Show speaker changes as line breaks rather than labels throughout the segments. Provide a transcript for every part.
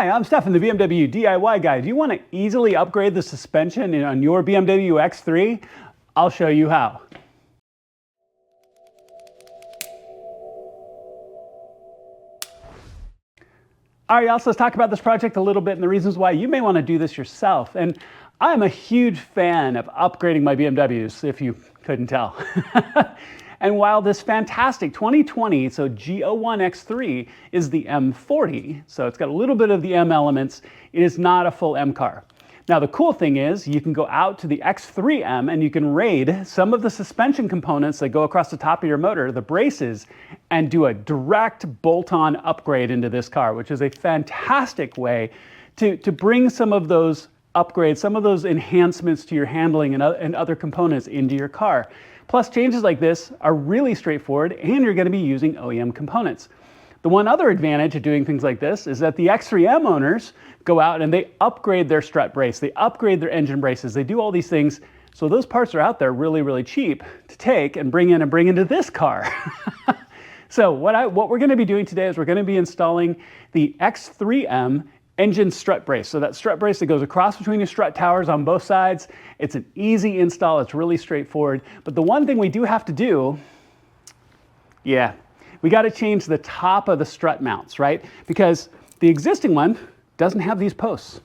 Hi, I'm Stefan, the BMW DIY guy. Do you want to easily upgrade the suspension on your BMW X3? I'll show you how. All right, y'all, so let's talk about this project a little bit and the reasons why you may want to do this yourself. And I'm a huge fan of upgrading my BMWs, if you couldn't tell. And while this fantastic 2020, so G01 X3 is the M40, so it's got a little bit of the M elements, it is not a full M car. Now the cool thing is you can go out to the X3M and you can raid some of the suspension components that go across the top of your motor, the braces, and do a direct bolt-on upgrade into this car, which is a fantastic way to bring some of those upgrades, some of those enhancements to your handling and other components into your car. Plus, changes like this are really straightforward and you're going to be using OEM components. The one other advantage of doing things like this is that the X3M owners go out and they upgrade their strut brace, they upgrade their engine braces, they do all these things. So those parts are out there really, really cheap to take and bring into this car. So what we're going to be doing today is we're going to be installing the X3M engine strut brace. So that strut brace that goes across between your strut towers on both sides. It's an easy install, it's really straightforward. But the one thing we do have to do, we got to change the top of the strut mounts, right? Because the existing one doesn't have these posts.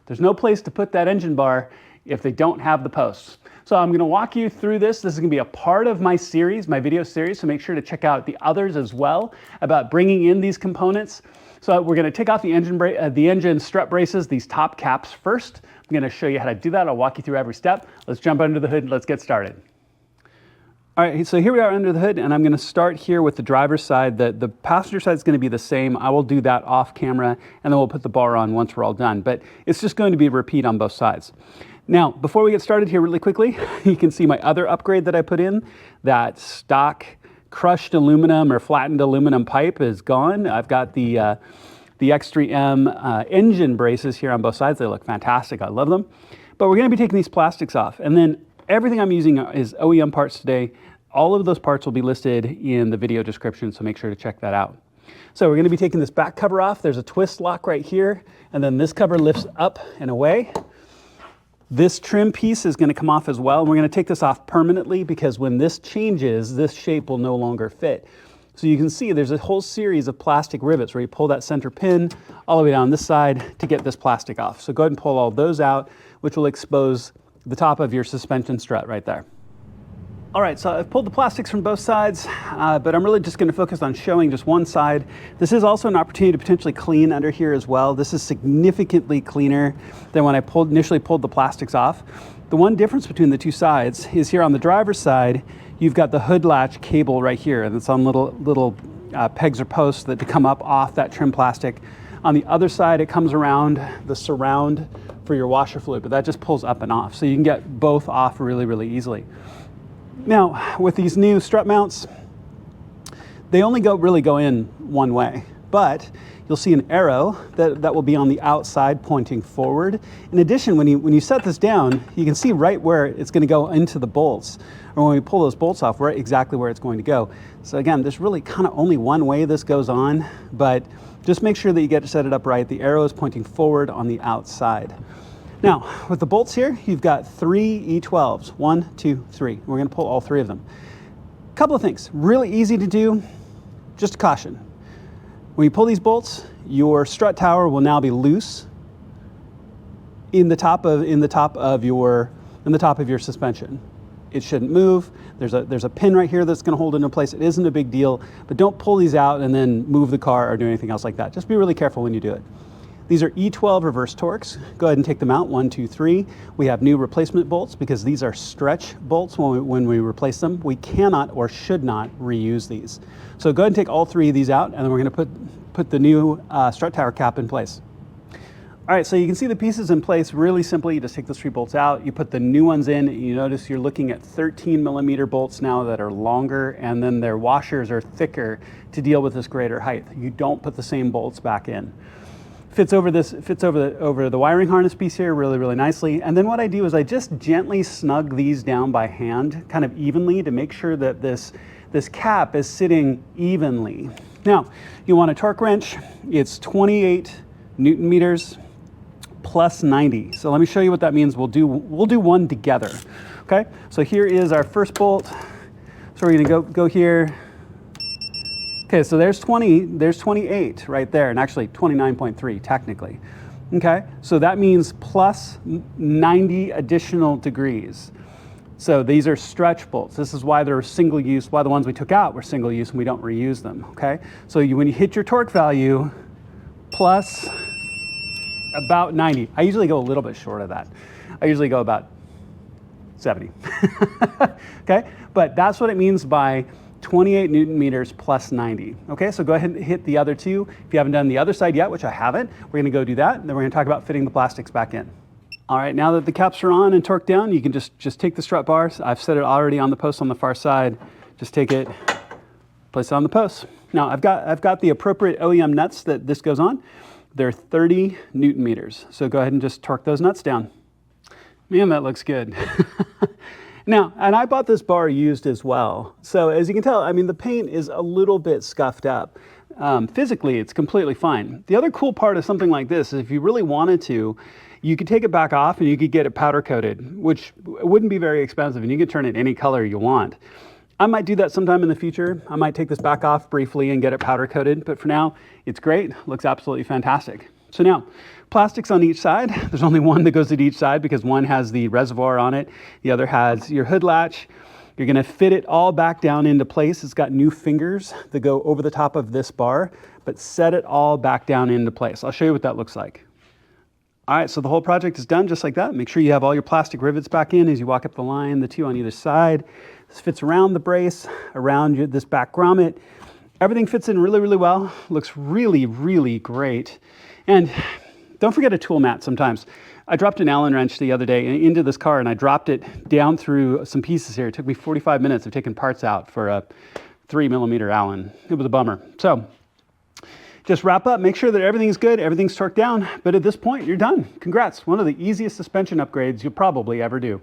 There's no place to put that engine bar if they don't have the posts. So I'm going to walk you through this. This is going to be a part of my series, my video series, so make sure to check out the others as well about bringing in these components. So we're going to take off the engine strut braces, these top caps first. I'm going to show you how to do that. I'll walk you through every step. Let's jump under the hood and let's get started. All right, so here we are under the hood, and I'm going to start here with the driver's side. The passenger side is going to be the same. I will do that off camera, and then we'll put the bar on once we're all done. But it's just going to be a repeat on both sides. Now, before we get started here really quickly, you can see my other upgrade that I put in. That stock crushed aluminum or flattened aluminum pipe is gone. I've got the X3M engine braces here on both sides. They look fantastic. I love them. But we're going to be taking these plastics off. And then everything I'm using is OEM parts today. All of those parts will be listed in the video description, so make sure to check that out. So we're going to be taking this back cover off. There's a twist lock right here, and then this cover lifts up and away. This trim piece is going to come off as well. And we're going to take this off permanently because when this changes, this shape will no longer fit. So you can see there's a whole series of plastic rivets where you pull that center pin all the way down this side to get this plastic off. So go ahead and pull all those out, which will expose the top of your suspension strut right there. All right, so I've pulled the plastics from both sides, but I'm really just going to focus on showing just one side. This is also an opportunity to potentially clean under here as well. This is significantly cleaner than when I initially pulled the plastics off. The one difference between the two sides is here on the driver's side, you've got the hood latch cable right here, and it's on little pegs or posts that to come up off that trim plastic. On the other side, it comes around the surround for your washer fluid, but that just pulls up and off. So you can get both off really, really easily. Now, with these new strut mounts, they only really go in one way, but you'll see an arrow that will be on the outside pointing forward. In addition, when you set this down, you can see right where it's going to go into the bolts. Or when we pull those bolts off, right exactly where it's going to go. So again, there's really kind of only one way this goes on, but just make sure that you get to set it up right. The arrow is pointing forward on the outside. Now, with the bolts here, you've got 3 E12s. 1, 2, 3. We're going to pull all 3 of them. A couple of things. Really easy to do. Just a caution. When you pull these bolts, your strut tower will now be loose in the top of your suspension. It shouldn't move. There's a pin right here that's going to hold it into place. It isn't a big deal, but don't pull these out and then move the car or do anything else like that. Just be really careful when you do it. These are E12 reverse Torx. Go ahead and take them out. 1, 2, 3. We have new replacement bolts because these are stretch bolts when we replace them. We cannot or should not reuse these. So go ahead and take all 3 of these out, and then we're going to put the new strut tower cap in place. All right, so you can see the pieces in place really simply. You just take those 3 bolts out, you put the new ones in, and you notice you're looking at 13mm bolts now that are longer, and then their washers are thicker to deal with this greater height. You don't put the same bolts back in. Fits over the wiring harness piece here really, really nicely. And then what I do is I just gently snug these down by hand, kind of evenly, to make sure that this cap is sitting evenly. Now, you want a torque wrench. It's 28 Newton meters plus 90. So let me show you what that means. We'll do one together. Okay, so here is our first bolt. So we're gonna go here. Okay, so there's 28 right there, and actually 29.3 technically. Okay, so that means plus 90 additional degrees. So these are stretch bolts. This is why they're single use, why the ones we took out were single use and we don't reuse them, okay? So when you hit your torque value, plus about 90. I usually go a little bit short of that. I usually go about 70, okay? But that's what it means by 28 Newton meters plus 90. Okay, so go ahead and hit the other two. If you haven't done the other side yet, which I haven't, we're gonna go do that, and then we're gonna talk about fitting the plastics back in. All right, now that the caps are on and torqued down, you can just take the strut bars. I've set it already on the post on the far side. Just take it, place it on the post. Now I've got the appropriate OEM nuts that this goes on. They're 30 Newton meters. So go ahead and just torque those nuts down. Man, that looks good. Now, and I bought this bar used as well. So as you can tell, I mean, the paint is a little bit scuffed up. Physically, it's completely fine. The other cool part of something like this is if you really wanted to, you could take it back off and you could get it powder coated, which wouldn't be very expensive, and you could turn it any color you want. I might do that sometime in the future. I might take this back off briefly and get it powder coated, but for now, it's great. Looks absolutely fantastic. So now, plastics on each side. There's only one that goes at each side because one has the reservoir on it. The other has your hood latch. You're gonna fit it all back down into place. It's got new fingers that go over the top of this bar, but set it all back down into place. I'll show you what that looks like. All right, so the whole project is done just like that. Make sure you have all your plastic rivets back in as you walk up the line, the two on either side. This fits around the brace, around this back grommet. Everything fits in really, really well. Looks really, really great. And don't forget a tool mat sometimes. I dropped an Allen wrench the other day into this car and I dropped it down through some pieces here. It took me 45 minutes of taking parts out for a 3mm Allen. It was a bummer. So just wrap up, make sure that everything's good, everything's torqued down, but at this point, you're done. Congrats, one of the easiest suspension upgrades you'll probably ever do.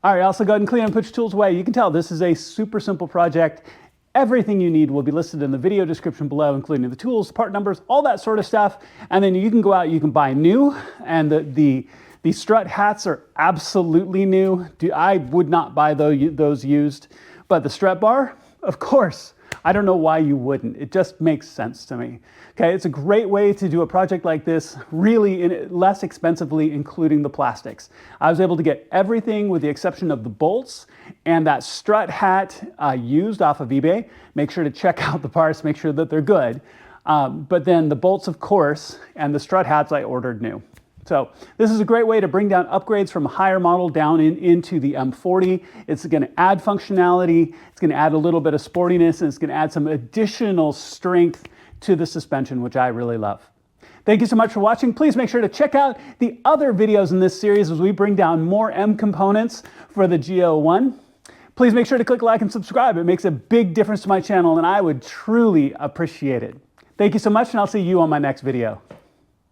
All right, also go ahead and clean and put your tools away. You can tell this is a super simple project. Everything you need will be listed in the video description below, including the tools, part numbers, all that sort of stuff. And then you can go out, you can buy new, and the strut hats are absolutely new. I would not buy those used, but the strut bar, of course. I don't know why you wouldn't. It just makes sense to me. Okay, it's a great way to do a project like this, really less expensively, including the plastics. I was able to get everything with the exception of the bolts and that strut hat used off of eBay. Make sure to check out the parts, make sure that they're good. But then the bolts, of course, and the strut hats I ordered new. So this is a great way to bring down upgrades from a higher model down into the M40. It's going to add functionality, it's going to add a little bit of sportiness, and it's going to add some additional strength to the suspension, which I really love. Thank you so much for watching. Please make sure to check out the other videos in this series as we bring down more M components for the G01. Please make sure to click like and subscribe. It makes a big difference to my channel, and I would truly appreciate it. Thank you so much, and I'll see you on my next video.